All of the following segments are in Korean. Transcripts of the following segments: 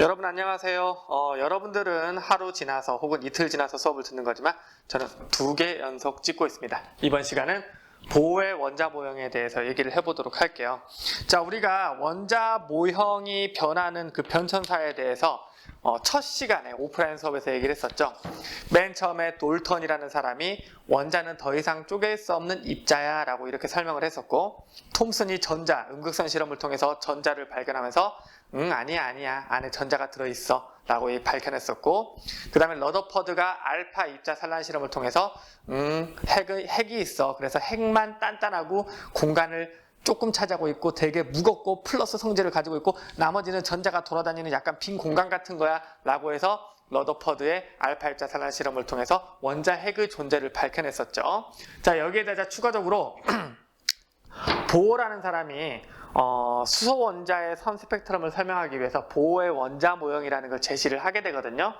여러분 안녕하세요. 여러분들은 하루 지나서 혹은 이틀 지나서 수업을 듣는 거지만 저는 2개 연속 찍고 있습니다. 이번 시간은 보호의 원자 모형에 대해서 얘기를 해보도록 할게요. 자, 우리가 원자 모형이 변하는 그 변천사에 대해서 첫 시간에 오프라인 수업에서 얘기를 했었죠. 맨 처음에 돌턴이라는 사람이 원자는 더 이상 쪼갤 수 없는 입자야 라고 이렇게 설명을 했었고, 톰슨이 전자, 음극선 실험을 통해서 전자를 발견하면서 아니야 안에 전자가 들어있어 라고 밝혀냈었고, 그 다음에 러더퍼드가 알파 입자 산란 실험을 통해서 핵이 있어, 그래서 핵만 단단하고 공간을 조금 차지하고 있고 되게 무겁고 플러스 성질을 가지고 있고 나머지는 전자가 돌아다니는 약간 빈 공간 같은 거야 라고 해서 러더퍼드의 알파 입자 산란 실험을 통해서 원자 핵의 존재를 밝혀냈었죠. 자, 여기에 대해서 추가적으로 보호라는 사람이 수소 원자의 선 스펙트럼을 설명하기 위해서 보호의 원자 모형이라는 걸 제시를 하게 되거든요.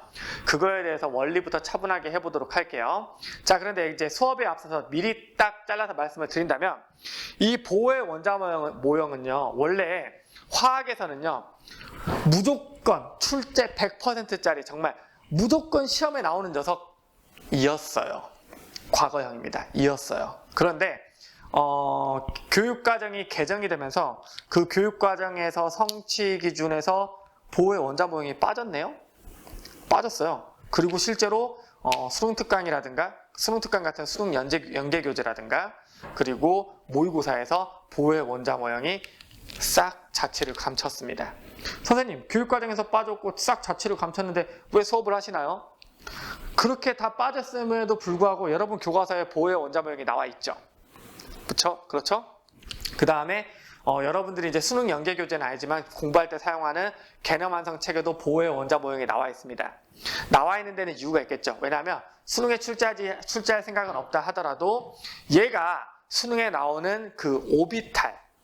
그거에 대해서 원리부터 차분하게 해보도록 할게요. 자, 그런데 이제 수업에 앞서서 미리 딱 잘라서 말씀을 드린다면, 이 보호의 원자 모형은요, 원래 화학에서는요, 무조건 출제 100%짜리 정말 무조건 시험에 나오는 녀석이었어요. 과거형입니다. 이었어요. 그런데 교육과정이 개정이 되면서 그 교육과정에서 성취 기준에서 보호의 원자 모형이 빠졌네요. 빠졌어요. 그리고 실제로 수능특강이라든가 수능특강 같은 수능 연계교재라든가 그리고 모의고사에서 보호의 원자 모형이 싹 자취를 감췄습니다. 선생님, 교육과정에서 빠졌고 싹 자취를 감췄는데 왜 수업을 하시나요? 그렇게 다 빠졌음에도 불구하고 여러분 교과서에 보호의 원자 모형이 나와 있죠. 그렇죠? 그 다음에 여러분들이 이제 수능 연계교재는 아니지만 공부할 때 사용하는 개념 완성 책에도 보호의 원자 모형이 나와 있습니다. 나와 있는 데는 이유가 있겠죠. 왜냐하면 수능에 출제할 생각은 없다 하더라도 얘가 수능에 나오는 그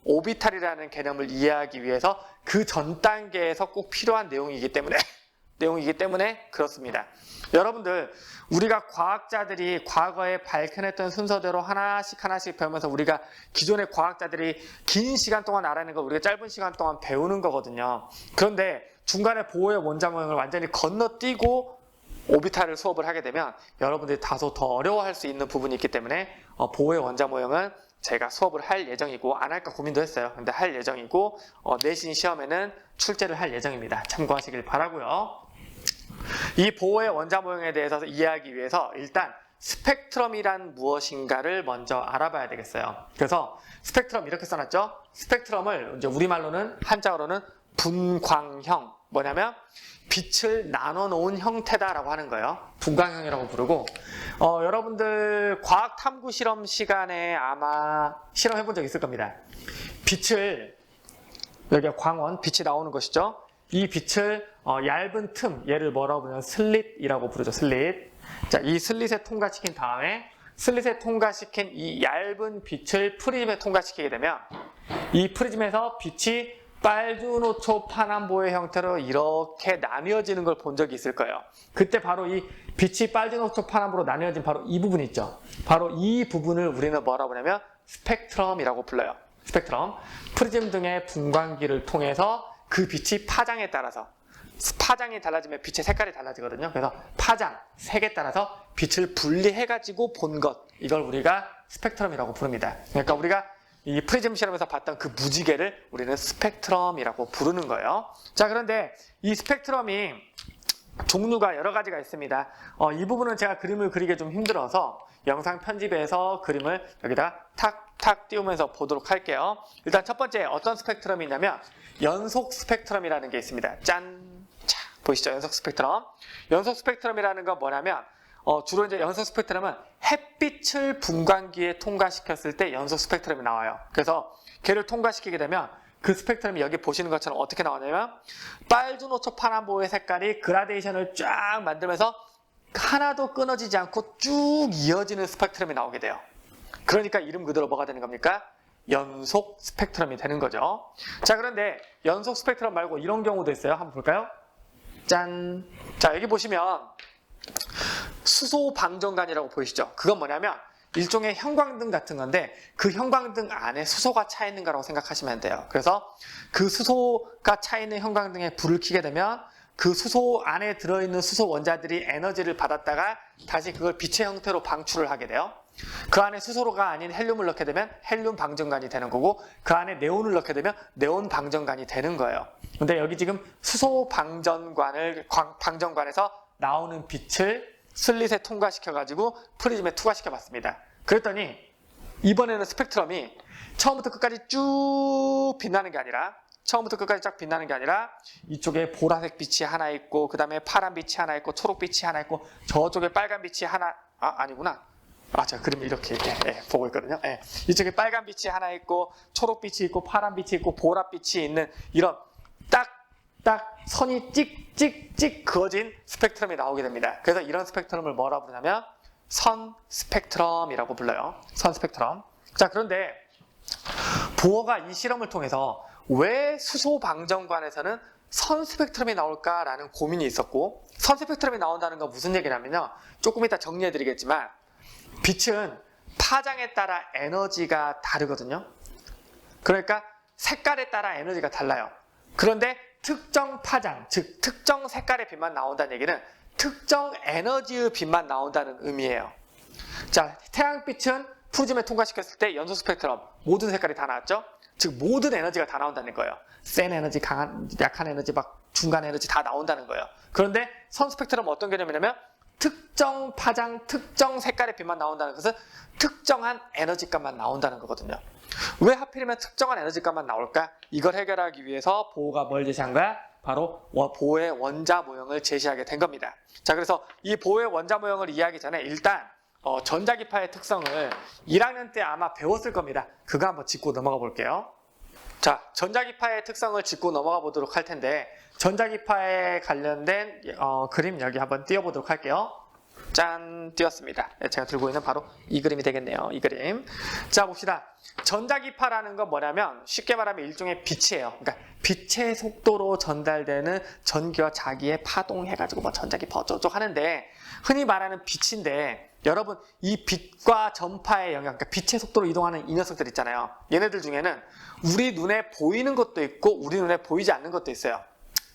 오비탈이라는 개념을 이해하기 위해서 그 전 단계에서 꼭 필요한 내용이기 때문에 그렇습니다. 여러분들, 우리가 과학자들이 과거에 밝혀냈던 순서대로 하나씩 배우면서 우리가 기존의 과학자들이 긴 시간 동안 알아낸 걸 우리가 짧은 시간 동안 배우는 거거든요. 그런데 중간에 보호의 원자 모형을 완전히 건너뛰고 오비탈을 수업을 하게 되면 여러분들이 다소 더 어려워할 수 있는 부분이 있기 때문에 보호의 원자 모형은 제가 수업을 할 예정이고, 안 할까 고민도 했어요. 근데 할 예정이고, 내신 시험에는 출제를 할 예정입니다. 참고하시길 바라고요. 이 보호의 원자 모형에 대해서 이해하기 위해서 일단 스펙트럼이란 무엇인가를 먼저 알아봐야 되겠어요. 그래서 스펙트럼 이렇게 써놨죠. 스펙트럼을 이제 우리말로는 한자어로는 분광형, 뭐냐면 빛을 나눠 놓은 형태다라고 하는 거예요. 분광형이라고 부르고, 여러분들 과학 탐구 실험 시간에 아마 실험해 본 적 있을 겁니다. 빛을, 여기가 광원, 빛이 나오는 것이죠. 이 빛을 얇은 틈, 얘를 뭐라고 부르냐면 슬릿이라고 부르죠. 슬릿. 자, 이 슬릿에 통과시킨 다음에 슬릿에 통과시킨 이 얇은 빛을 프리즘에 통과시키게 되면 이 프리즘에서 빛이 빨주노초 파남보의 형태로 이렇게 나뉘어지는 걸 본 적이 있을 거예요. 그때 바로 이 빛이 빨주노초 파남보로 나뉘어진 바로 이 부분 있죠. 바로 이 부분을 우리는 뭐라고 부르냐면 스펙트럼이라고 불러요. 스펙트럼. 프리즘 등의 분광기를 통해서 그 빛이 파장에 따라서, 파장이 달라지면 빛의 색깔이 달라지거든요. 그래서 파장, 색에 따라서 빛을 분리해가지고 본 것, 이걸 우리가 스펙트럼이라고 부릅니다. 그러니까 우리가 이 프리즘 실험에서 봤던 그 무지개를 우리는 스펙트럼이라고 부르는 거예요. 자, 그런데 이 스펙트럼이 종류가 여러 가지가 있습니다. 이 부분은 제가 그림을 그리기 좀 힘들어서 영상 편집에서 그림을 여기다 탁 띄우면서 보도록 할게요. 일단 첫 번째 어떤 스펙트럼이 있냐면 연속 스펙트럼이라는 게 있습니다. 짠! 자, 보이시죠? 연속 스펙트럼. 연속 스펙트럼이라는 건 뭐냐면 주로 이제 연속 스펙트럼은 햇빛을 분광기에 통과시켰을 때 연속 스펙트럼이 나와요. 그래서 걔를 통과시키게 되면 그 스펙트럼이 여기 보시는 것처럼 어떻게 나오냐면 빨주노초 파남보의 색깔이 그라데이션을 쫙 만들면서 하나도 끊어지지 않고 쭉 이어지는 스펙트럼이 나오게 돼요. 그러니까 이름 그대로 뭐가 되는 겁니까? 연속 스펙트럼이 되는 거죠. 자, 그런데 연속 스펙트럼 말고 이런 경우도 있어요. 한번 볼까요? 짠! 자, 여기 보시면 수소 방정관이라고 보이시죠? 그건 뭐냐면 일종의 형광등 같은 건데 그 형광등 안에 수소가 차 있는 거라고 생각하시면 돼요. 그래서 그 수소가 차 있는 형광등에 불을 켜게 되면 그 수소 안에 들어있는 수소 원자들이 에너지를 받았다가 다시 그걸 빛의 형태로 방출을 하게 돼요. 그 안에 수소가 아닌 헬륨을 넣게 되면 헬륨 방전관이 되는 거고, 그 안에 네온을 넣게 되면 네온 방전관이 되는 거예요. 근데 여기 지금 수소 방전관에서 나오는 빛을 슬릿에 통과시켜가지고 프리즘에 투과시켜봤습니다. 그랬더니 이번에는 스펙트럼이 처음부터 끝까지 쭉 빛나는 게 아니라, 이쪽에 보라색 빛이 하나 있고, 그 다음에 파란 빛이 하나 있고, 초록 빛이 하나 있고, 저쪽에 빨간 빛이 하나, 아니구나. 제가 그림 이렇게 보고 있거든요. 이쪽에 빨간 빛이 하나 있고, 초록 빛이 있고, 파란 빛이 있고, 보랏빛이 있는 이런 딱 선이 찍찍찍 그어진 스펙트럼이 나오게 됩니다. 그래서 이런 스펙트럼을 뭐라 부르냐면 선 스펙트럼이라고 불러요. 선 스펙트럼. 자, 그런데 보어가 이 실험을 통해서 왜 수소 방전관에서는 선 스펙트럼이 나올까라는 고민이 있었고, 선 스펙트럼이 나온다는 건 무슨 얘기냐면요, 조금 이따 정리해 드리겠지만 빛은 파장에 따라 에너지가 다르거든요. 그러니까 색깔에 따라 에너지가 달라요. 그런데 특정 파장, 즉 특정 색깔의 빛만 나온다는 얘기는 특정 에너지의 빛만 나온다는 의미예요. 자, 태양빛은 프리즘에 통과시켰을 때 연소 스펙트럼 모든 색깔이 다 나왔죠. 즉 모든 에너지가 다 나온다는 거예요. 센 에너지, 약한 에너지, 막 중간 에너지 다 나온다는 거예요. 그런데 선 스펙트럼은 어떤 개념이냐면 특정 파장, 특정 색깔의 빛만 나온다는 것은 특정한 에너지값만 나온다는 거거든요. 왜 하필이면 특정한 에너지값만 나올까? 이걸 해결하기 위해서 보호가 뭘 제시한 거야? 바로 보호의 원자 모형을 제시하게 된 겁니다. 자, 그래서 이 보호의 원자 모형을 이해하기 전에 일단 전자기파의 특성을 1학년 때 아마 배웠을 겁니다. 그거 한번 짚고 넘어가 볼게요. 자, 전자기파의 특성을 짚고 넘어가 보도록 할 텐데, 전자기파에 관련된 그림 여기 한번 띄워보도록 할게요. 짠, 띄웠습니다. 제가 들고 있는 바로 이 그림이 되겠네요. 이 그림. 자, 봅시다. 전자기파라는 건 뭐냐면 쉽게 말하면 일종의 빛이에요. 그러니까 빛의 속도로 전달되는 전기와 자기의 파동 해가지고 뭐 전자기파 어쩌고저쩌고 하는데, 흔히 말하는 빛인데, 여러분 이 빛과 전파의 영향, 그러니까 빛의 속도로 이동하는 이 녀석들 있잖아요. 얘네들 중에는 우리 눈에 보이는 것도 있고 우리 눈에 보이지 않는 것도 있어요.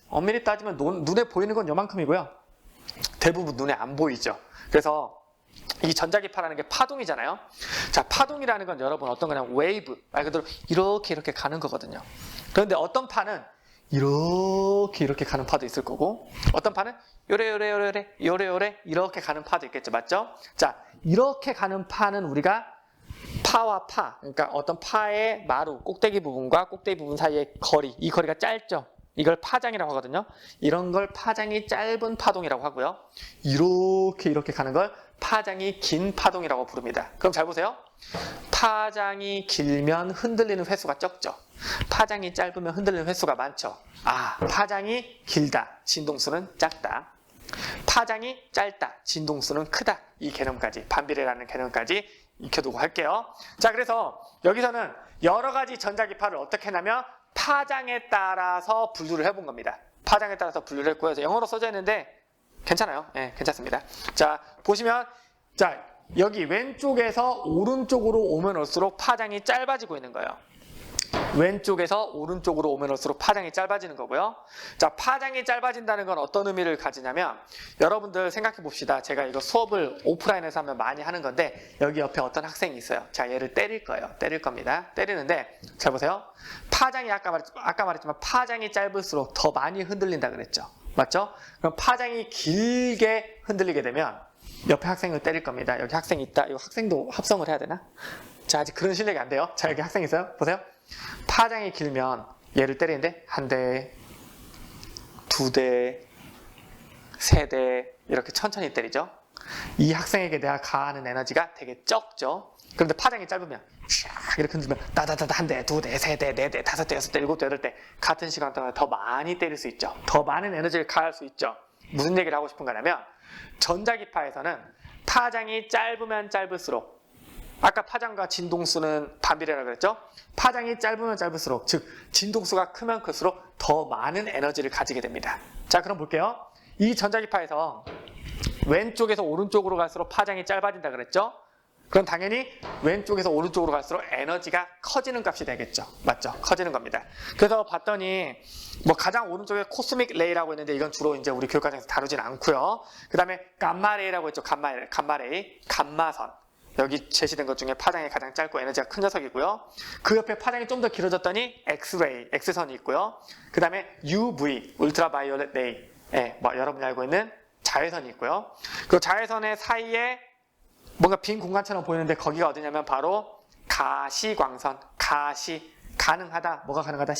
엄밀히 따지면 눈에 보이는 건 요만큼이고요, 대부분 눈에 안 보이죠. 그래서 이 전자기파라는 게 파동이잖아요. 자, 파동이라는 건 여러분 어떤 거냐면 웨이브, 말 그대로 이렇게 가는 거거든요. 그런데 어떤 파는 이렇게 가는 파도 있을 거고, 어떤 파는 요래 이렇게 가는 파도 있겠죠. 맞죠? 자, 이렇게 가는 파는 우리가 파와 파, 그러니까 어떤 파의 마루, 꼭대기 부분과 꼭대기 부분 사이의 거리, 이 거리가 짧죠. 이걸 파장이라고 하거든요. 이런 걸 파장이 짧은 파동이라고 하고요, 이렇게 가는 걸 파장이 긴 파동이라고 부릅니다. 그럼 잘 보세요. 파장이 길면 흔들리는 횟수가 적죠. 파장이 짧으면 흔들리는 횟수가 많죠. 파장이 길다, 진동수는 작다. 파장이 짧다, 진동수는 크다. 이 개념까지, 반비례라는 개념까지 익혀두고 할게요. 자, 그래서 여기서는 여러 가지 전자기파를 어떻게 하냐면 파장에 따라서 분류를 해본 겁니다. 파장에 따라서 분류를 했고요. 영어로 써져 있는데 괜찮아요. 네, 괜찮습니다. 자, 보시면, 자, 여기 왼쪽에서 오른쪽으로 오면 올수록 파장이 짧아지고 있는 거예요. 왼쪽에서 오른쪽으로 오면 올수록 파장이 짧아지는 거고요. 자, 파장이 짧아진다는 건 어떤 의미를 가지냐면, 여러분들 생각해 봅시다. 제가 이거 수업을 오프라인에서 하면 많이 하는 건데, 여기 옆에 어떤 학생이 있어요. 자, 얘를 때릴 거예요. 때릴 겁니다. 때리는데, 잘 보세요. 파장이 아까 말했지만 파장이 짧을수록 더 많이 흔들린다 그랬죠. 맞죠? 그럼 파장이 길게 흔들리게 되면 옆에 학생을 때릴 겁니다. 여기 학생이 있다. 이 학생도 합성을 해야 되나? 자, 아직 그런 실력이 안 돼요. 자, 여기 학생 있어요. 보세요. 파장이 길면 얘를 때리는데 한 대, 두 대, 세 대 이렇게 천천히 때리죠. 이 학생에게 내가 가하는 에너지가 되게 적죠. 그런데 파장이 짧으면 샥 이렇게 흔들면 따다다다 한 대, 두 대, 세 대, 네 대, 다섯 대, 여섯 대, 일곱 대, 여덟 대 같은 시간 동안 더 많이 때릴 수 있죠. 더 많은 에너지를 가할 수 있죠. 무슨 얘기를 하고 싶은 거냐면, 전자기파에서는 파장이 짧으면 짧을수록, 아까 파장과 진동수는 반비례라고 그랬죠? 파장이 짧으면 짧을수록, 즉 진동수가 크면 클수록 더 많은 에너지를 가지게 됩니다. 자, 그럼 볼게요. 이 전자기파에서 왼쪽에서 오른쪽으로 갈수록 파장이 짧아진다 그랬죠? 그럼 당연히 왼쪽에서 오른쪽으로 갈수록 에너지가 커지는 값이 되겠죠. 맞죠? 커지는 겁니다. 그래서 봤더니 뭐 가장 오른쪽에 코스믹 레이라고 있는데 이건 주로 이제 우리 교육과정에서 다루진 않고요. 그 다음에 감마 레이라고 있죠. 감마 레이, 감마선. 여기 제시된 것 중에 파장이 가장 짧고 에너지가 큰 녀석이고요. 그 옆에 파장이 좀 더 길어졌더니 엑스레이, X선이 있고요. 그 다음에 UV, 울트라바이올렛 레이, 뭐 여러분이 알고 있는 자외선이 있고요. 그 자외선의 사이에 뭔가 빈 공간처럼 보이는데 거기가 어디냐면 바로 가시광선, 가능하다, 뭐가 가능하다?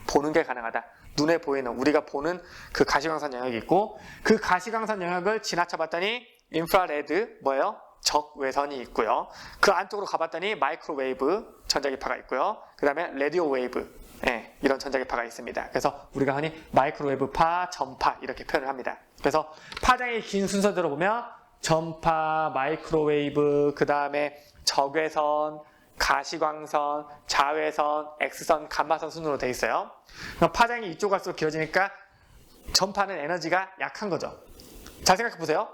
보는 게 가능하다. 눈에 보이는, 우리가 보는 그 가시광선 영역이 있고 그 가시광선 영역을 지나쳐 봤더니 인프라레드, 뭐예요? 적외선이 있고요. 그 안쪽으로 가봤더니 마이크로웨이브 전자기파가 있고요. 그 다음에 라디오 웨이브, 이런 전자기파가 있습니다. 그래서 우리가 흔히 마이크로웨이브파, 전파 이렇게 표현을 합니다. 그래서 파장이 긴 순서대로 보면 전파, 마이크로웨이브, 그 다음에 적외선, 가시광선, 자외선, X선, 감마선 순으로 되어 있어요. 그럼 파장이 이쪽 갈수록 길어지니까 전파는 에너지가 약한 거죠. 잘 생각해 보세요.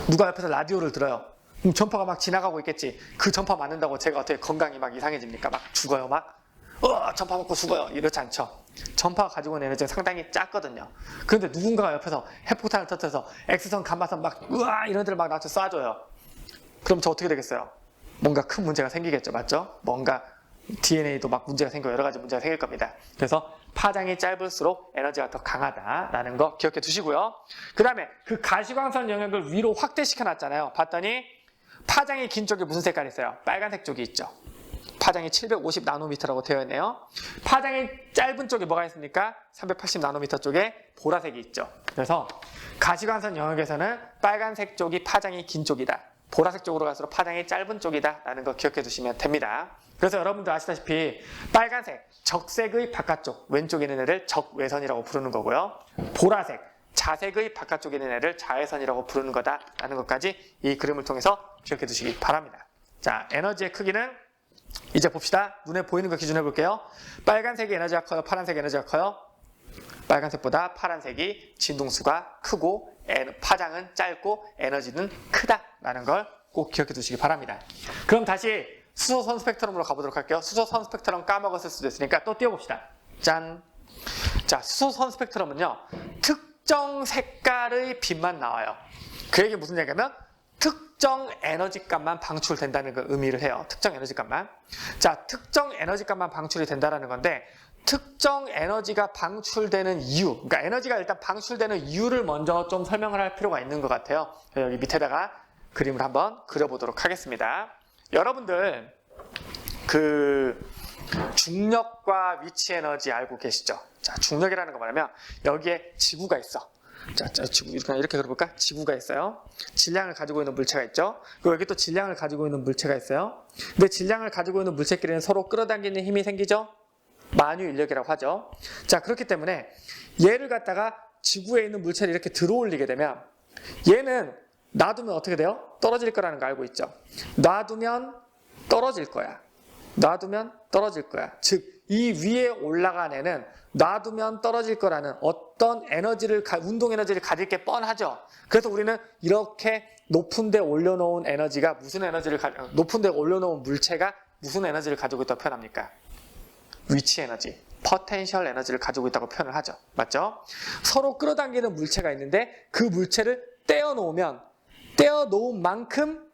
누가 옆에서 라디오를 들어요. 그럼 전파가 막 지나가고 있겠지. 그 전파 맞는다고 제가 어떻게 건강이 막 이상해집니까? 막 죽어요, 막. 전파 먹고 죽어요. 이렇지 않죠. 전파가 가지고 있는 에너지는 상당히 작거든요. 그런데 누군가가 옆에서 핵폭탄을 터뜨려서 X선, 감마선 막 이런 데를 막 나한테 쏴줘요. 그럼 저 어떻게 되겠어요? 뭔가 큰 문제가 생기겠죠. 맞죠? 뭔가 DNA도 막 문제가 생기고 여러 가지 문제가 생길 겁니다. 그래서 파장이 짧을수록 에너지가 더 강하다라는 거 기억해 두시고요. 그 다음에 그 가시광선 영역을 위로 확대시켜 놨잖아요. 봤더니 파장이 긴 쪽에 무슨 색깔이 있어요? 빨간색 쪽이 있죠. 파장이 750 나노미터라고 되어 있네요. 파장이 짧은 쪽에 뭐가 있습니까? 380 나노미터 쪽에 보라색이 있죠. 그래서 가시광선 영역에서는 빨간색 쪽이 파장이 긴 쪽이다. 보라색 쪽으로 갈수록 파장이 짧은 쪽이다 라는 거 기억해 두시면 됩니다. 그래서 여러분들 아시다시피 빨간색, 적색의 바깥쪽, 왼쪽에 있는 애를 적외선이라고 부르는 거고요. 보라색, 자색의 바깥쪽에 있는 애를 자외선이라고 부르는 거다라는 것까지 이 그림을 통해서 기억해 두시기 바랍니다. 자, 에너지의 크기는 이제 봅시다. 눈에 보이는 거 기준해 볼게요. 빨간색이 에너지가 커요? 파란색이 에너지가 커요? 빨간색보다 파란색이 진동수가 크고 파장은 짧고 에너지는 크다라는 걸 꼭 기억해 두시기 바랍니다. 그럼 다시 수소선 스펙트럼으로 가보도록 할게요. 수소선 스펙트럼 까먹었을 수도 있으니까 또 띄워봅시다. 짠! 자, 수소선 스펙트럼은요. 특정 색깔의 빛만 나와요. 그 얘기 무슨 얘기냐면 특정 에너지값만 방출된다는 걸 의미를 해요. 특정 에너지값만. 자, 특정 에너지값만 방출이 된다는 건데 특정 에너지가 방출되는 이유, 그러니까 에너지가 일단 방출되는 이유를 먼저 좀 설명을 할 필요가 있는 것 같아요. 여기 밑에다가 그림을 한번 그려보도록 하겠습니다. 여러분들 그 중력과 위치 에너지 알고 계시죠? 자, 중력이라는 거 뭐냐면 여기에 지구가 있어. 자, 지구 이렇게 그려볼까? 지구가 있어요. 질량을 가지고 있는 물체가 있죠. 그리고 여기 또 질량을 가지고 있는 물체가 있어요. 근데 질량을 가지고 있는 물체끼리는 서로 끌어당기는 힘이 생기죠. 만유 인력이라고 하죠. 자, 그렇기 때문에 얘를 갖다가 지구에 있는 물체를 이렇게 들어올리게 되면 얘는 놔두면 어떻게 돼요? 떨어질 거라는 거 알고 있죠. 놔두면 떨어질 거야. 놔두면 떨어질 거야. 즉, 이 위에 올라간 애는 놔두면 떨어질 거라는 어떤 에너지를, 운동 에너지를 가질 게 뻔하죠. 그래서 우리는 이렇게 높은 데 올려놓은 에너지가 무슨 에너지를 높은 데 올려놓은 물체가 무슨 에너지를 가지고 있다고 표현합니까? 위치 에너지, 포텐셜 에너지를 가지고 있다고 표현을 하죠. 맞죠? 서로 끌어당기는 물체가 있는데 그 물체를 떼어놓은 만큼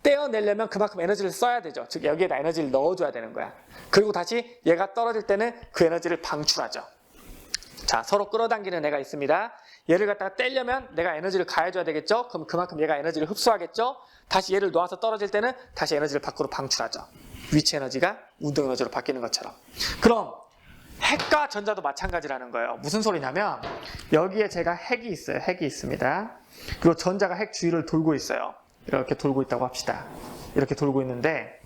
떼어내려면 그만큼 에너지를 써야 되죠. 즉 여기에다 에너지를 넣어줘야 되는 거야. 그리고 다시 얘가 떨어질 때는 그 에너지를 방출하죠. 자, 서로 끌어당기는 애가 있습니다. 얘를 갖다가 떼려면 내가 에너지를 가해줘야 되겠죠. 그럼 그만큼 얘가 에너지를 흡수하겠죠. 다시 얘를 놓아서 떨어질 때는 다시 에너지를 밖으로 방출하죠. 위치 에너지가 운동 에너지로 바뀌는 것처럼. 그럼 핵과 전자도 마찬가지라는 거예요. 무슨 소리냐면 여기에 제가 핵이 있어요. 핵이 있습니다. 그리고 전자가 핵 주위를 돌고 있어요. 이렇게 돌고 있다고 합시다. 이렇게 돌고 있는데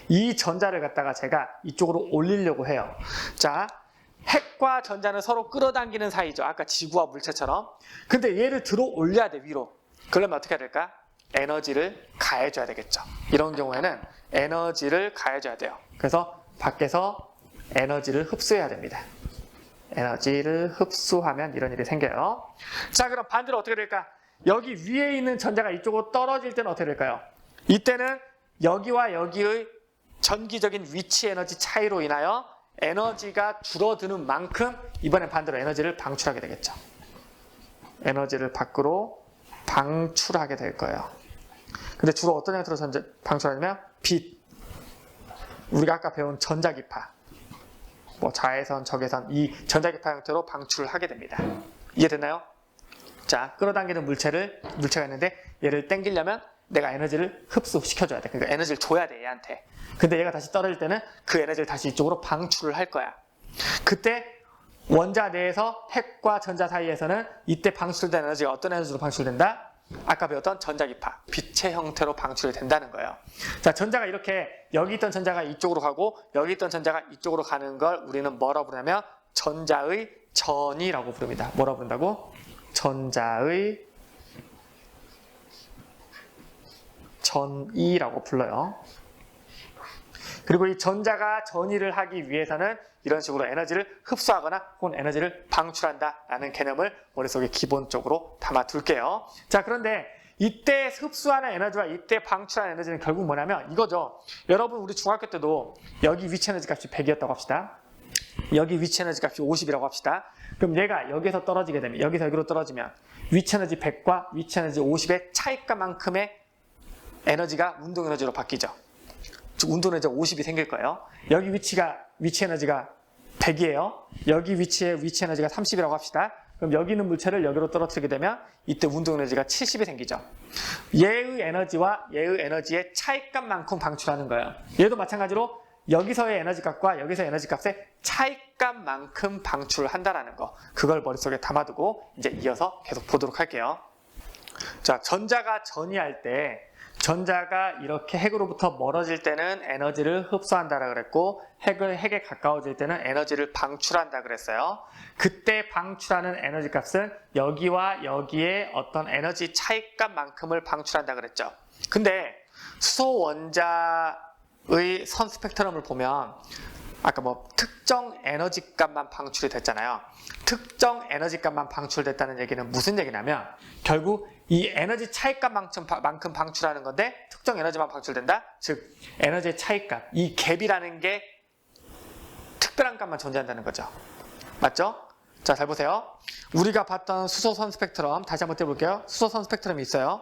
이 전자를 갖다가 제가 이쪽으로 올리려고 해요. 자, 핵과 전자는 서로 끌어당기는 사이죠. 아까 지구와 물체처럼. 근데 얘를 들어 올려야 돼, 위로. 그러면 어떻게 해야 될까? 에너지를 가해줘야 되겠죠. 이런 경우에는 에너지를 가해줘야 돼요. 그래서 밖에서 에너지를 흡수해야 됩니다. 에너지를 흡수하면 이런 일이 생겨요. 자, 그럼 반대로 어떻게 될까? 여기 위에 있는 전자가 이쪽으로 떨어질 때는 어떻게 될까요? 이때는 여기와 여기의 전기적인 위치 에너지 차이로 인하여 에너지가 줄어드는 만큼 이번엔 반대로 에너지를 방출하게 되겠죠. 에너지를 밖으로 방출하게 될 거예요. 근데 주로 어떤 형태로 방출하냐면 빛, 우리가 아까 배운 전자기파, 뭐 자외선, 적외선, 이 전자기파 형태로 방출을 하게 됩니다. 이해됐나요? 자, 끌어당기는 물체가 있는데 얘를 당기려면 내가 에너지를 흡수시켜줘야 돼. 그러니까 에너지를 줘야 돼, 얘한테. 근데 얘가 다시 떨어질 때는 그 에너지를 다시 이쪽으로 방출을 할 거야. 그때 원자 내에서 핵과 전자 사이에서는 이때 방출된 에너지가 어떤 에너지로 방출된다? 아까 배웠던 전자기파, 빛의 형태로 방출이 된다는 거예요. 자, 전자가 이렇게 여기 있던 전자가 이쪽으로 가고 여기 있던 전자가 이쪽으로 가는 걸 우리는 뭐라고 부르냐면 전자의 전이라고 부릅니다. 뭐라고 부른다고? 전자의 전이라고 불러요. 그리고 이 전자가 전이를 하기 위해서는 이런 식으로 에너지를 흡수하거나 혹은 에너지를 방출한다라는 개념을 머릿속에 기본적으로 담아둘게요. 자, 그런데 이때 흡수하는 에너지와 이때 방출하는 에너지는 결국 뭐냐면 이거죠. 여러분 우리 중학교 때도 여기 위치 에너지 값이 100이었다고 합시다. 여기 위치 에너지 값이 50이라고 합시다. 그럼 얘가 여기서 떨어지게 되면, 여기서 여기로 떨어지면 위치 에너지 100과 위치 에너지 50의 차이값만큼의 에너지가 운동 에너지로 바뀌죠. 즉 운동 에너지가 50이 생길 거예요. 여기 위치 에너지가 100이에요. 여기 위치의 위치 에너지가 30이라고 합시다. 그럼 여기 있는 물체를 여기로 떨어뜨리게 되면 이때 운동 에너지가 70이 생기죠. 얘의 에너지와 얘의 에너지의 차이값만큼 방출하는 거예요. 얘도 마찬가지로 여기서의 에너지 값과 여기서의 에너지 값의 차이값만큼 방출을 한다는 거. 그걸 머릿속에 담아두고 이제 이어서 계속 보도록 할게요. 자, 전자가 전이할 때 전자가 이렇게 핵으로부터 멀어질 때는 에너지를 흡수한다라 그랬고 핵에 가까워질 때는 에너지를 방출한다 그랬어요. 그때 방출하는 에너지 값은 여기와 여기에 어떤 에너지 차이값만큼을 방출한다 그랬죠. 근데 수소 원자의 선 스펙트럼을 보면 아까 뭐 특정 에너지 값만 방출이 됐잖아요. 특정 에너지 값만 방출됐다는 얘기는 무슨 얘기냐면 결국 이 에너지 차이값만큼 방출하는 건데 특정 에너지만 방출된다? 즉 에너지의 차이값, 이 갭이라는 게 특별한 값만 존재한다는 거죠. 맞죠? 자, 잘 보세요. 우리가 봤던 수소선 스펙트럼 다시 한번 떼볼게요. 수소선 스펙트럼이 있어요.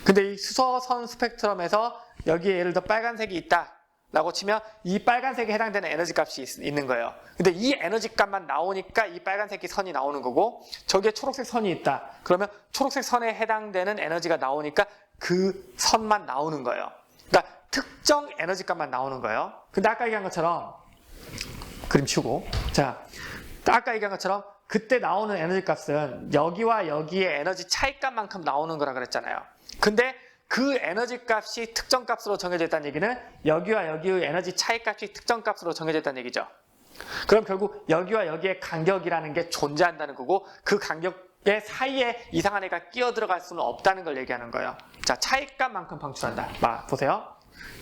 근데 이 수소선 스펙트럼에서 여기에 예를 들어 빨간색이 있다 라고 치면 이 빨간색에 해당되는 에너지 값이 있는 거예요. 근데 이 에너지 값만 나오니까 이 빨간색이 선이 나오는 거고 저기에 초록색 선이 있다. 그러면 초록색 선에 해당되는 에너지가 나오니까 그 선만 나오는 거예요. 그러니까 특정 에너지 값만 나오는 거예요. 근데 아까 얘기한 것처럼 그림 치우고 자, 아까 얘기한 것처럼 그때 나오는 에너지 값은 여기와 여기의 에너지 차이값만큼 나오는 거라 그랬잖아요. 근데 그 에너지 값이 특정 값으로 정해져 있다는 얘기는 여기와 여기의 에너지 차이 값이 특정 값으로 정해져 있다는 얘기죠. 그럼 결국 여기와 여기의 간격이라는 게 존재한다는 거고 그 간격의 사이에 이상한 애가 끼어 들어갈 수는 없다는 걸 얘기하는 거예요. 자, 차이값만큼 방출한다. 봐, 보세요.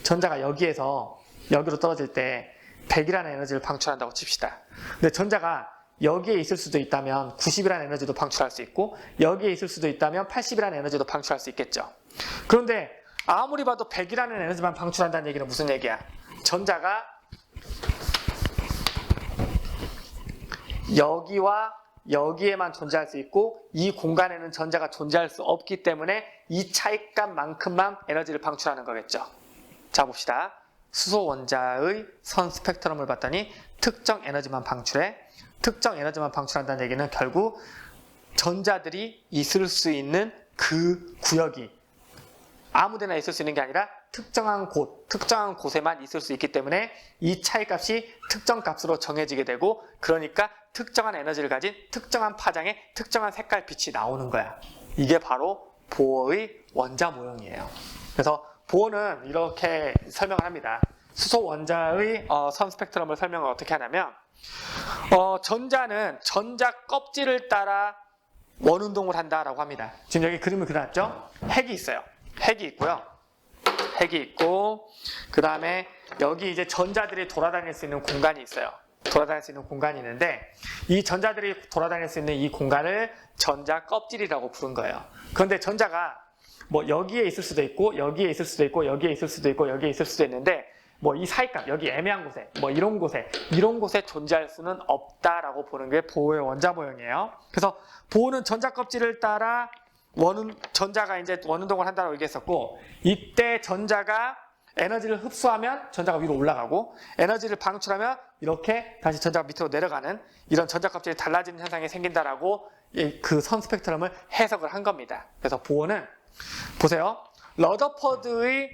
전자가 여기에서 여기로 떨어질 때 100이라는 에너지를 방출한다고 칩시다. 근데 전자가 여기에 있을 수도 있다면 90이라는 에너지도 방출할 수 있고 여기에 있을 수도 있다면 80이라는 에너지도 방출할 수 있겠죠. 그런데 아무리 봐도 100이라는 에너지만 방출한다는 얘기는 무슨 얘기야? 전자가 여기와 여기에만 존재할 수 있고 이 공간에는 전자가 존재할 수 없기 때문에 이 차이값만큼만 에너지를 방출하는 거겠죠. 자, 봅시다. 수소 원자의 선 스펙트럼을 봤더니 특정 에너지만 방출해. 특정 에너지만 방출한다는 얘기는 결국 전자들이 있을 수 있는 그 구역이 아무데나 있을 수 있는 게 아니라 특정한 곳에만 있을 수 있기 때문에 이 차이값이 특정 값으로 정해지게 되고 그러니까 특정한 에너지를 가진 특정한 파장의 특정한 색깔 빛이 나오는 거야. 이게 바로 보어의 원자 모형이에요. 그래서 보어는 이렇게 설명을 합니다. 수소 원자의 선 스펙트럼을 설명을 어떻게 하냐면 전자는 전자 껍질을 따라 원운동을 한다라고 합니다. 지금 여기 그림을 그려놨죠? 핵이 있어요. 핵이 있고요. 핵이 있고 그 다음에 여기 이제 전자들이 돌아다닐 수 있는 공간이 있어요. 돌아다닐 수 있는 공간이 있는데 이 전자들이 돌아다닐 수 있는 이 공간을 전자 껍질이라고 부른 거예요. 그런데 전자가 뭐 여기에 있을 수도 있고 여기에 있을 수도 있고 여기에 있을 수도 있고 여기에 있을 수도 있는데 뭐 이 사이값 여기 애매한 곳에 뭐 이런 곳에 존재할 수는 없다라고 보는 게 보호의 원자 모형이에요. 그래서 보호는 전자 껍질을 따라 전자가 이제 원운동을 한다고 얘기했었고, 이때 전자가 에너지를 흡수하면 전자가 위로 올라가고 에너지를 방출하면 이렇게 다시 전자가 밑으로 내려가는 이런 전자 껍질이 달라지는 현상이 생긴다라고 그 선 스펙트럼을 해석을 한 겁니다. 그래서 보호는 보세요. 러더퍼드의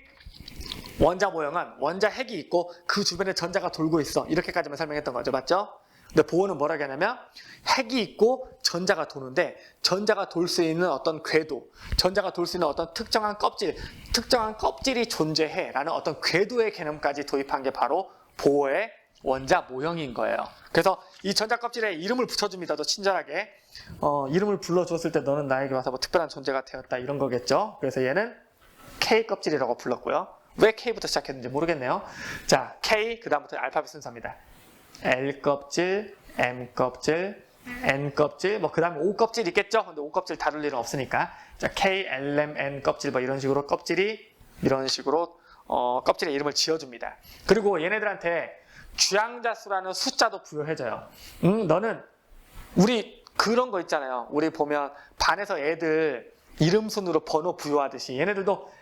원자 모형은 원자 핵이 있고 그 주변에 전자가 돌고 있어. 이렇게까지만 설명했던 거죠. 맞죠? 근데 보호는 뭐라고 하냐면 핵이 있고 전자가 도는데 전자가 돌 수 있는 어떤 궤도, 전자가 돌 수 있는 어떤 특정한 껍질이 존재해 라는 어떤 궤도의 개념까지 도입한 게 바로 보호의 원자 모형인 거예요. 그래서 이 전자 껍질에 이름을 붙여줍니다. 더 친절하게. 이름을 불러줬을 때 너는 나에게 와서 뭐 특별한 존재가 되었다 이런 거겠죠. 그래서 얘는 K 껍질이라고 불렀고요. 왜 K부터 시작했는지 모르겠네요. 자, K 그 다음부터 알파벳 순서입니다. L 껍질, M 껍질, N 껍질, 뭐 그 다음에 O 껍질 있겠죠? 근데 O 껍질 다룰 일은 없으니까. 자, K, L, M, N 껍질 뭐 이런 식으로 이런 식으로 껍질에 이름을 지어줍니다. 그리고 얘네들한테 주양자수라는 숫자도 부여해줘요. 너는 우리 그런 거 있잖아요. 우리 보면 반에서 애들 이름 순으로 번호 부여하듯이 얘네들도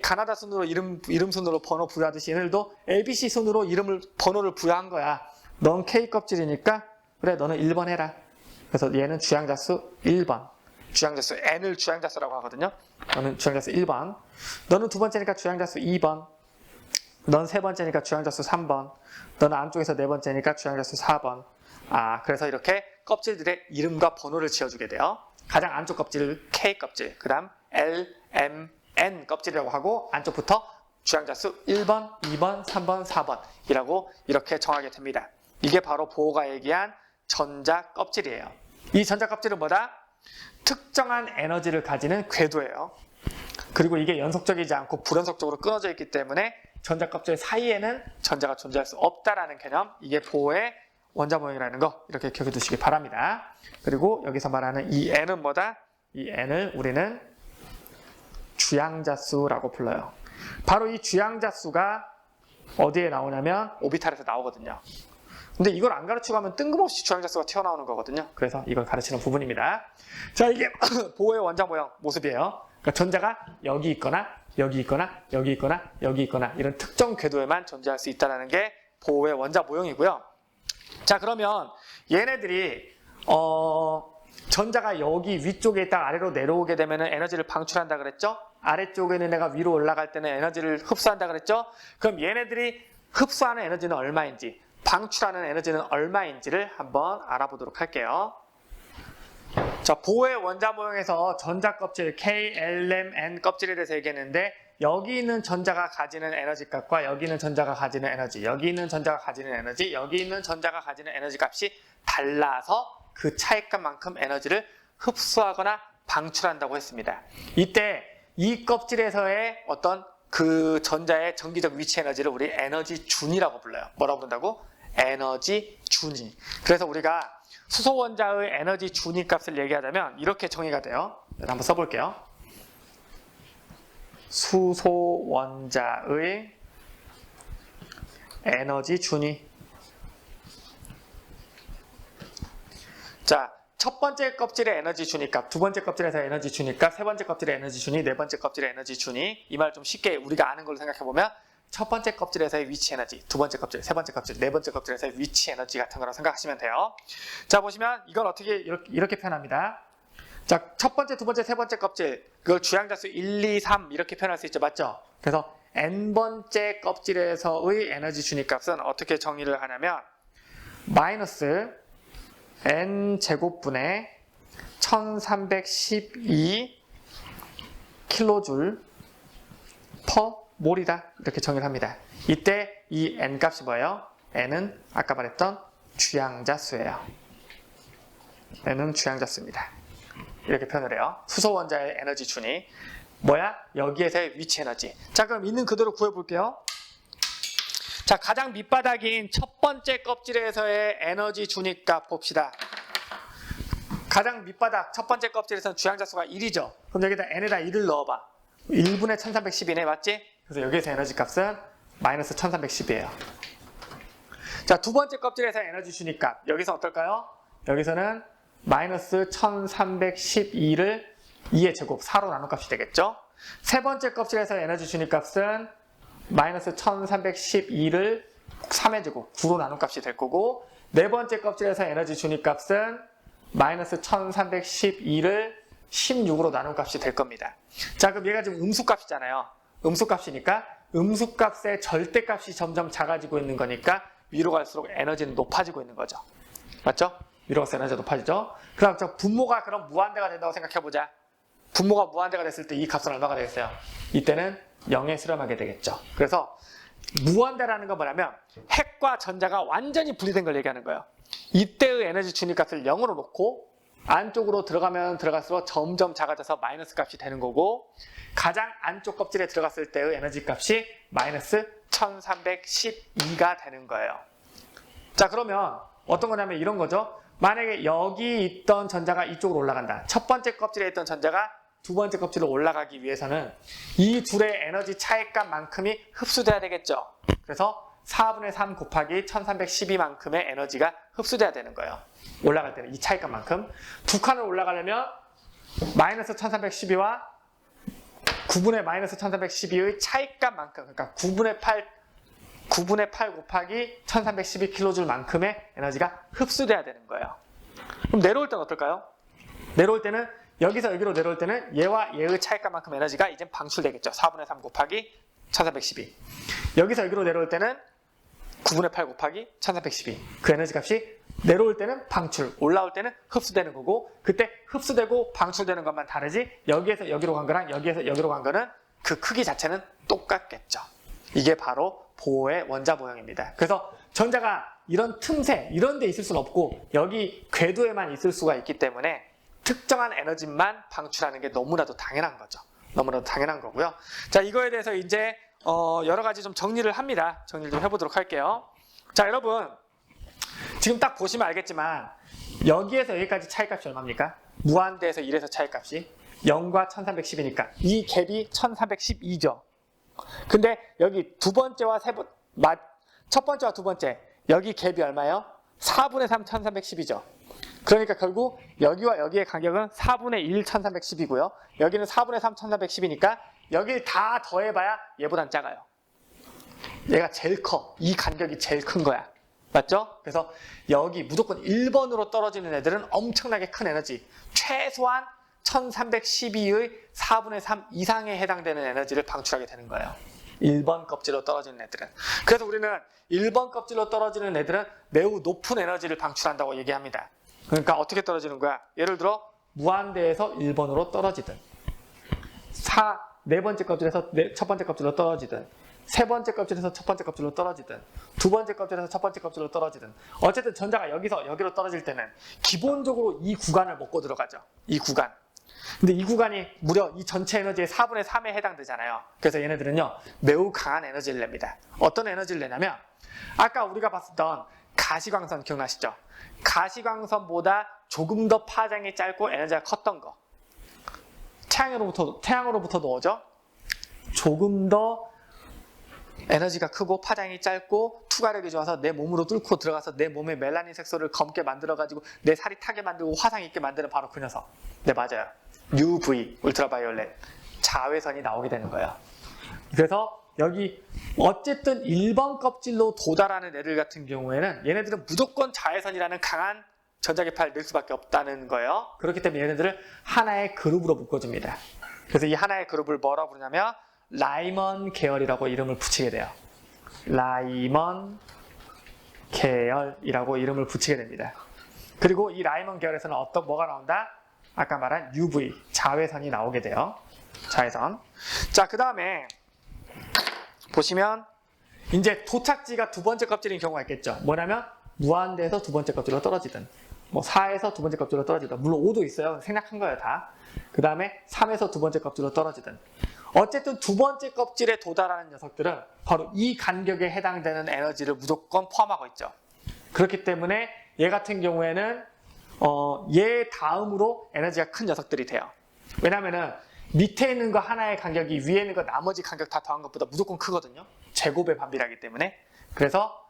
가나다 순으로 이름 순으로 번호 부여하듯이 얘네들도 ABC 순으로 번호를 부여한 거야. 넌 K 껍질이니까 그래 너는 1번 해라. 그래서 얘는 주양자수 1번. 주양자수 N을 주양자수라고 하거든요. 너는 주양자수 1번. 너는 두 번째니까 주양자수 2번. 넌 세 번째니까 주양자수 3번. 너는 안쪽에서 네 번째니까 주양자수 4번. 그래서 이렇게 껍질들의 이름과 번호를 지어주게 돼요. 가장 안쪽 껍질 K 껍질, 그 다음 L, M, N 껍질이라고 하고 안쪽부터 주양자수 1번, 2번, 3번, 4번 이라고 이렇게 정하게 됩니다. 이게 바로 보호가 얘기한 전자 껍질이에요. 이 전자 껍질은 뭐다? 특정한 에너지를 가지는 궤도예요. 그리고 이게 연속적이지 않고 불연속적으로 끊어져 있기 때문에 전자 껍질 사이에는 전자가 존재할 수 없다라는 개념, 이게 보호의 원자 모형이라는 거 이렇게 기억해 두시기 바랍니다. 그리고 여기서 말하는 이 N은 뭐다? 이 N을 우리는 주양자수라고 불러요. 바로 이 주양자수가 어디에 나오냐면 오비탈에서 나오거든요. 근데 이걸 안 가르치고 하면 뜬금없이 주양자수가 튀어나오는 거거든요. 그래서 이걸 가르치는 부분입니다. 자, 이게 보호의 원자 모형 모습이에요. 그러니까 전자가 여기 있거나 여기 있거나 여기 있거나 여기 있거나 이런 특정 궤도에만 존재할 수 있다는 게 보호의 원자 모형이고요. 자, 그러면 얘네들이 전자가 여기 위쪽에 있다가 아래로 내려오게 되면 에너지를 방출한다 그랬죠? 아래쪽에 있는 애가 위로 올라갈 때는 에너지를 흡수한다 그랬죠? 그럼 얘네들이 흡수하는 에너지는 얼마인지, 방출하는 에너지는 얼마인지를 한번 알아보도록 할게요. 자, 보호의 원자 모형에서 전자 껍질 K, L, M, N 껍질에 대해서 얘기했는데 여기 있는 전자가 가지는 에너지 값과 여기 있는 전자가 가지는 에너지, 여기 있는 전자가 가지는 에너지, 여기 있는 전자가 가지는 에너지 값이 달라서 그 차이값만큼 에너지를 흡수하거나 방출한다고 했습니다. 이때 이 껍질에서의 어떤 그 전자의 전기적 위치 에너지를 우리 에너지 준이라고 불러요. 뭐라고 부른다고? 에너지 준위. 그래서 우리가 수소 원자의 에너지 준위 값을 얘기하자면 이렇게 정의가 돼요. 한번 써볼게요. 수소 원자의 에너지 준위. 자, 첫 번째 껍질의 에너지 준위값, 두 번째 껍질에서 에너지 준위값, 세 번째 껍질의 에너지 준위, 네 번째 껍질의 에너지 준위. 이 말 좀 쉽게 우리가 아는 걸로 생각해보면 첫 번째 껍질에서의 위치 에너지, 두 번째 껍질, 세 번째 kop질, 네 번째 껍질에서의 위치 에너지 같은 거라고 생각하시면 돼요. 자, 보시면 이건 어떻게 이렇게 표현합니다. 자, 첫 번째, 두 번째, 세 번째 껍질, 그걸 주양자수 1, 2, 3 이렇게 표현할 수 있죠. 맞죠? 그래서 n번째 껍질에서의 에너지 준위값은 어떻게 정의를 하냐면 마이너스 n 제곱분의 1312 킬로줄 퍼 몰이다 이렇게 정의를 합니다. 이때 이 n 값이 뭐예요? n은 아까 말했던 주양자수예요. n은 주양자수입니다. 이렇게 표현을 해요. 수소 원자의 에너지 준위 뭐야? 여기에서의 위치 에너지. 자, 그럼 있는 그대로 구해볼게요. 자, 가장 밑바닥인 첫 번째 껍질에서의 에너지 준위값 봅시다. 가장 밑바닥 첫 번째 껍질에서는 주양자수가 1이죠. 그럼 여기다 n에다 1을 넣어봐. 1분의 1310이네, 맞지? 그래서 여기에서 에너지 값은 마이너스 1310이에요. 자, 두 번째 껍질에서 에너지 주니값. 여기서 어떨까요? 여기서는 마이너스 1312를 2의 제곱 4로 나눈 값이 되겠죠? 세 번째 껍질에서 에너지 주니값은 마이너스 1312를 3의 제곱 9로 나눈 값이 될 거고, 네 번째 껍질에서 에너지 주니값은 마이너스 1312를 16으로 나눈 값이 될 겁니다. 자, 그럼 얘가 지금 음수값이잖아요. 음수값이니까 음수값의 절대값이 점점 작아지고 있는 거니까 위로 갈수록 에너지는 높아지고 있는 거죠. 맞죠? 위로 갈수록 에너지가 높아지죠. 그 다음 분모가 그럼 무한대가 된다고 생각해보자. 분모가 무한대가 됐을 때 이 값은 얼마가 되겠어요? 이때는 0에 수렴하게 되겠죠. 그래서 무한대라는 건 뭐냐면 핵과 전자가 완전히 분리된 걸 얘기하는 거예요. 이때의 에너지 주니값을 0으로 놓고 안쪽으로 들어가면 들어갈수록 점점 작아져서 마이너스 값이 되는 거고, 가장 안쪽 껍질에 들어갔을 때의 에너지 값이 마이너스 1312가 되는 거예요. 자, 그러면 어떤 거냐면 이런 거죠. 만약에 여기 있던 전자가 이쪽으로 올라간다. 첫 번째 kop질에 있던 전자가 두 번째 껍질로 올라가기 위해서는 이 둘의 에너지 차이값만큼이 흡수돼야 되겠죠. 그래서 4분의 3 곱하기 1312만큼의 에너지가 흡수돼야 되는 거예요. 올라갈 때는 이 차이값만큼. 두 칸을 올라가려면 마이너스 1312와 9분의 마이너스 1312의 차이값만큼, 그러니까 9분의 8 곱하기 1312kJ만큼의 에너지가 흡수돼야 되는 거예요. 그럼 내려올 때는 어떨까요? 내려올 때는 여기서 여기로 내려올 때는 얘와 얘의 차이값만큼 에너지가 이제 방출되겠죠. 4분의 3 곱하기 1312. 여기서 여기로 내려올 때는 9분의 8 곱하기 1312. 그 에너지 값이 내려올 때는 방출, 올라올 때는 흡수되는 거고, 그때 흡수되고 방출되는 것만 다르지 여기에서 여기로 간 거랑 여기에서 여기로 간 거는 그 크기 자체는 똑같겠죠. 이게 바로 보호의 원자 모형입니다. 그래서 전자가 이런 틈새, 이런 데 있을 수는 없고 여기 궤도에만 있을 수가 있기 때문에 특정한 에너지만 방출하는 게 너무나도 당연한 거죠. 너무나도 당연한 거고요. 자, 이거에 대해서 이제 여러 가지 좀 정리를 합니다. 정리를 좀 해보도록 할게요. 자, 여러분 지금 딱 보시면 알겠지만 여기에서 여기까지 차이값이 얼마입니까? 무한대에서 1에서 차이값이 0과 1310이니까 이 갭이 1312죠. 근데 여기 두 번째와 첫 번째와 두 번째 여기 갭이 얼마예요? 4분의 3 1310이죠. 그러니까 결국 여기와 여기의 간격은 4분의 1 1310이고요. 여기는 4분의 3 1310이니까 여기를 다 더해봐야 얘보단 작아요. 얘가 제일 커. 이 간격이 제일 큰 거야. 맞죠? 그래서 여기 무조건 1번으로 떨어지는 애들은 엄청나게 큰 에너지, 최소한 1312의 4분의 3 이상에 해당되는 에너지를 방출하게 되는 거예요. 1번 껍질로 떨어지는 애들은. 그래서 우리는 1번 껍질로 떨어지는 애들은 매우 높은 에너지를 방출한다고 얘기합니다. 그러니까 어떻게 떨어지는 거야? 예를 들어 무한대에서 1번으로 떨어지든, 네 번째 껍질에서 첫 번째 껍질로 떨어지든, 세 번째 껍질에서 첫 번째 껍질로 떨어지든, 두 번째 껍질에서 첫 번째 껍질로 떨어지든, 어쨌든 전자가 여기서 여기로 떨어질 때는 기본적으로 이 구간을 먹고 들어가죠. 이 구간. 근데 이 구간이 무려 이 전체 에너지의 4분의 3에 해당되잖아요. 그래서 얘네들은요 매우 강한 에너지를 냅니다. 어떤 에너지를 내냐면 아까 우리가 봤었던 가시광선 기억나시죠? 가시광선보다 조금 더 파장이 짧고 에너지가 컸던 거. 태양으로부터도 오죠? 조금 더 에너지가 크고 파장이 짧고 투과력이 좋아서 내 몸으로 뚫고 들어가서 내 몸의 멜라닌 색소를 검게 만들어가지고 내 살이 타게 만들고 화상 입게 만드는 바로 그 녀석. 네, 맞아요. UV, 울트라바이올렛, 자외선이 나오게 되는 거예요. 그래서 여기 어쨌든 1번 껍질로 도달하는 애들 같은 경우에는 얘네들은 무조건 자외선이라는 강한 전자기파를 낼 수밖에 없다는 거예요. 그렇기 때문에 얘네들을 하나의 그룹으로 묶어줍니다. 그래서 이 하나의 그룹을 뭐라고 부르냐면 라이먼 계열이라고 이름을 붙이게 돼요. 라이먼 계열이라고 이름을 붙이게 됩니다. 그리고 이 라이먼 계열에서는 뭐가 나온다? 아까 말한 UV, 자외선이 나오게 돼요. 자외선. 자, 그 다음에 보시면 이제 도착지가 두 번째 껍질인 경우가 있겠죠. 뭐냐면 무한대에서 두 번째 껍질로 떨어지든, 4에서 두 번째 껍질로 떨어지든, 물론 5도 있어요. 생략한 거예요, 다. 그 다음에 3에서 두 번째 껍질로 떨어지든. 어쨌든 두 번째 껍질에 도달하는 녀석들은 바로 이 간격에 해당되는 에너지를 무조건 포함하고 있죠. 그렇기 때문에 얘 같은 경우에는 얘 다음으로 에너지가 큰 녀석들이 돼요. 왜냐면은 밑에 있는 거 하나의 간격이 위에 있는 거 나머지 간격 다 더한 것보다 무조건 크거든요. 제곱의 반비례하기 때문에. 그래서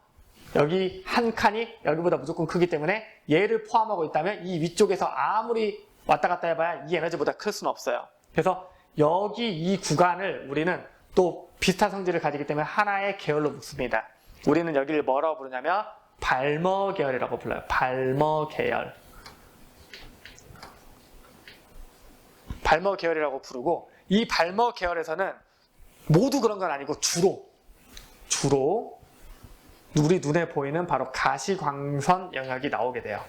여기 한 칸이 여기보다 무조건 크기 때문에 얘를 포함하고 있다면 이 위쪽에서 아무리 왔다 갔다 해봐야 이 에너지보다 클 수는 없어요. 그래서 여기 이 구간을 우리는 또 비슷한 성질을 가지기 때문에 하나의 계열로 묶습니다. 우리는 여기를 뭐라고 부르냐면 발머 계열이라고 불러요. 발머 계열. 발머 계열이라고 부르고, 이 발머 계열에서는 모두 그런 건 아니고 주로 우리 눈에 보이는 바로 가시광선 영역이 나오게 돼요.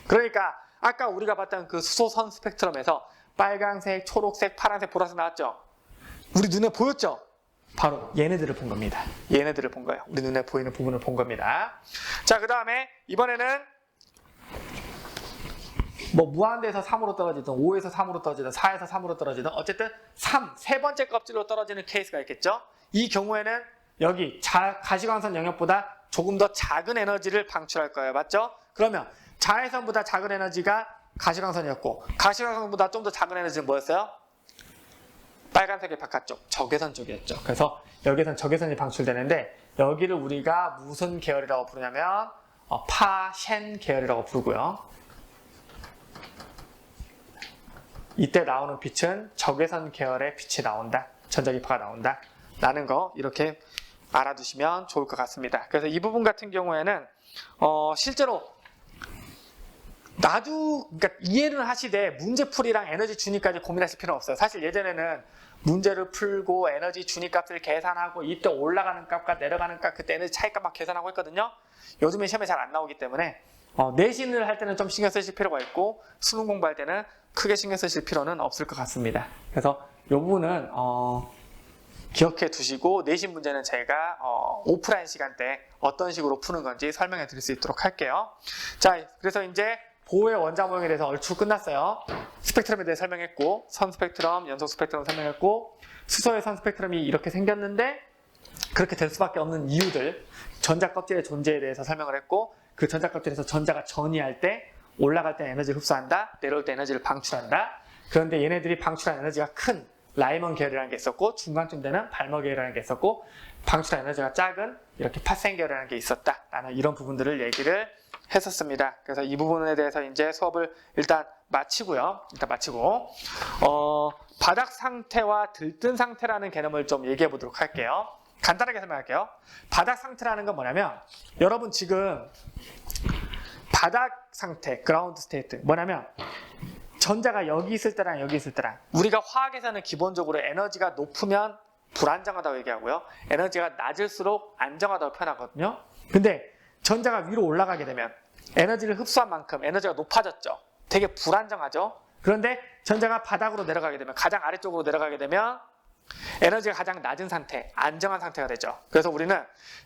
그러니까 아까 우리가 봤던 그 수소선 스펙트럼에서 빨강색, 초록색, 파란색, 보라색 나왔죠? 우리 눈에 보였죠? 바로 얘네들을 본 겁니다. 얘네들을 본 거예요. 우리 눈에 보이는 부분을 본 겁니다. 자, 그 다음에 이번에는 뭐 무한대에서 3으로 떨어지든 5에서 3으로 떨어지든 4에서 3으로 떨어지든 어쨌든 3, 세 번째 껍질로 떨어지는 케이스가 있겠죠? 이 경우에는 여기 가시광선 영역보다 조금 더 작은 에너지를 방출할 거예요. 맞죠? 그러면 자외선보다 작은 에너지가 가시광선이었고, 가시광선보다 좀 더 작은 에너지는 뭐였어요? 빨간색의 바깥쪽, 적외선 쪽이었죠. 그래서 여기선 적외선이 방출되는데 여기를 우리가 무슨 계열이라고 부르냐면 파셴 계열이라고 부르고요. 이때 나오는 빛은 적외선 계열의 빛이 나온다. 전자기파가 나온다. 라는 거 이렇게 알아두시면 좋을 것 같습니다. 그래서 이 부분 같은 경우에는 실제로 그러니까 이해를 하시되 문제풀이랑 에너지 준위까지 고민하실 필요는 없어요. 사실 예전에는 문제를 풀고 에너지 준위값을 계산하고 이때 올라가는 값과 내려가는 값, 그때 에너지 차이값 막 계산하고 했거든요. 요즘에 시험에 잘 안 나오기 때문에 내신을 할 때는 좀 신경 쓰실 필요가 있고 수능 공부할 때는 크게 신경 쓰실 필요는 없을 것 같습니다. 그래서 이 부분은 기억해 두시고 내신 문제는 제가 오프라인 시간 때 어떤 식으로 푸는 건지 설명해 드릴 수 있도록 할게요. 자, 그래서 이제 보호의 원자 모형에 대해서 얼추 끝났어요. 스펙트럼에 대해 설명했고, 선 스펙트럼, 연속 스펙트럼 설명했고, 수소의 선 스펙트럼이 이렇게 생겼는데 그렇게 될 수밖에 없는 이유들, 전자 껍질의 존재에 대해서 설명을 했고, 그 전자 껍질에서 전자가 전이할 때 올라갈 때 에너지를 흡수한다, 내려올 때 에너지를 방출한다. 그런데 얘네들이 방출한 에너지가 큰 라이먼 계열이라는 게 있었고, 중간쯤 되는 발머 계열이라는 게 있었고, 방출한 에너지가 작은 이렇게 파센 계열이라는 게 있었다라는 이런 부분들을 얘기를 했었습니다. 그래서 이 부분에 대해서 이제 수업을 일단 마치고요. 바닥 상태와 들뜬 상태라는 개념을 좀 얘기해 보도록 할게요. 간단하게 설명할게요. 바닥 상태라는 건 뭐냐면, 여러분 지금 바닥 상태, 그라운드 스테이트 뭐냐면 전자가 여기 있을 때랑 여기 있을 때랑, 우리가 화학에서는 기본적으로 에너지가 높으면 불안정하다고 얘기하고요. 에너지가 낮을수록 안정하다고 표현하거든요. 근데 전자가 위로 올라가게 되면 에너지를 흡수한 만큼 에너지가 높아졌죠. 되게 불안정하죠. 그런데 전자가 바닥으로 내려가게 되면, 가장 아래쪽으로 내려가게 되면 에너지가 가장 낮은 상태, 안정한 상태가 되죠. 그래서 우리는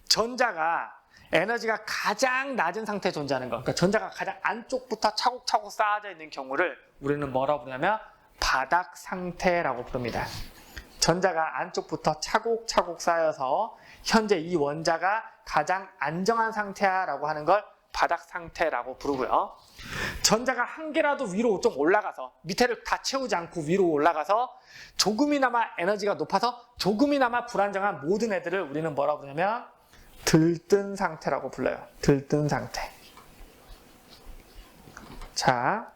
전자가 에너지가 가장 낮은 상태에 존재하는 거, 그러니까 전자가 가장 안쪽부터 차곡차곡 쌓아져 있는 경우를 우리는 뭐라고 부르냐면 바닥 상태라고 부릅니다. 전자가 안쪽부터 차곡차곡 쌓여서 현재 이 원자가 가장 안정한 상태야라고 하는 걸 바닥 상태라고 부르고요. 전자가 한 개라도 위로 좀 올라가서 밑에를 다 채우지 않고 위로 올라가서 조금이나마 에너지가 높아서 조금이나마 불안정한 모든 애들을 우리는 뭐라고 부르냐면 들뜬 상태라고 불러요. 들뜬 상태. 자,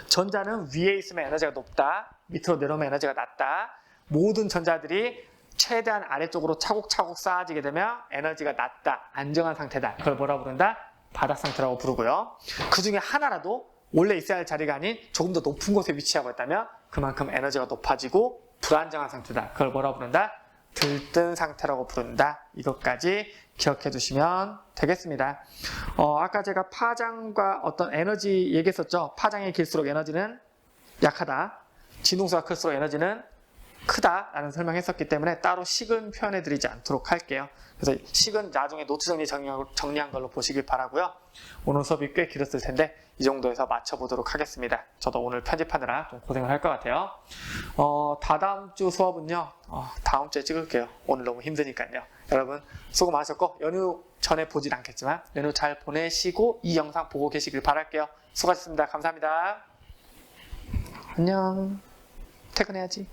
전자는 위에 있으면 에너지가 높다, 밑으로 내려오면 에너지가 낮다. 모든 전자들이 최대한 아래쪽으로 차곡차곡 쌓아지게 되면 에너지가 낮다, 안정한 상태다. 그걸 뭐라고 부른다? 바닥 상태라고 부르고요. 그 중에 하나라도 원래 있어야 할 자리가 아닌 조금 더 높은 곳에 위치하고 있다면 그만큼 에너지가 높아지고 불안정한 상태다. 그걸 뭐라고 부른다? 들뜬 상태라고 부른다. 이것까지 기억해 두시면 되겠습니다. 아까 제가 파장과 어떤 에너지 얘기했었죠. 파장이 길수록 에너지는 약하다. 진동수가 클수록 에너지는 크다라는 설명했었기 때문에 따로 식은 표현해 드리지 않도록 할게요. 그래서 식은 나중에 노트 정리한 걸로 보시길 바라고요. 오늘 수업이 꽤 길었을 텐데 이 정도에서 마쳐보도록 하겠습니다. 저도 오늘 편집하느라 좀 고생을 할 것 같아요. 다다음 주 수업은요. 다음 주에 찍을게요. 오늘 너무 힘드니까요. 여러분 수고 많으셨고 연휴 전에 보진 않겠지만 연휴 잘 보내시고 이 영상 보고 계시길 바랄게요. 수고하셨습니다. 감사합니다. 안녕. 퇴근해야지.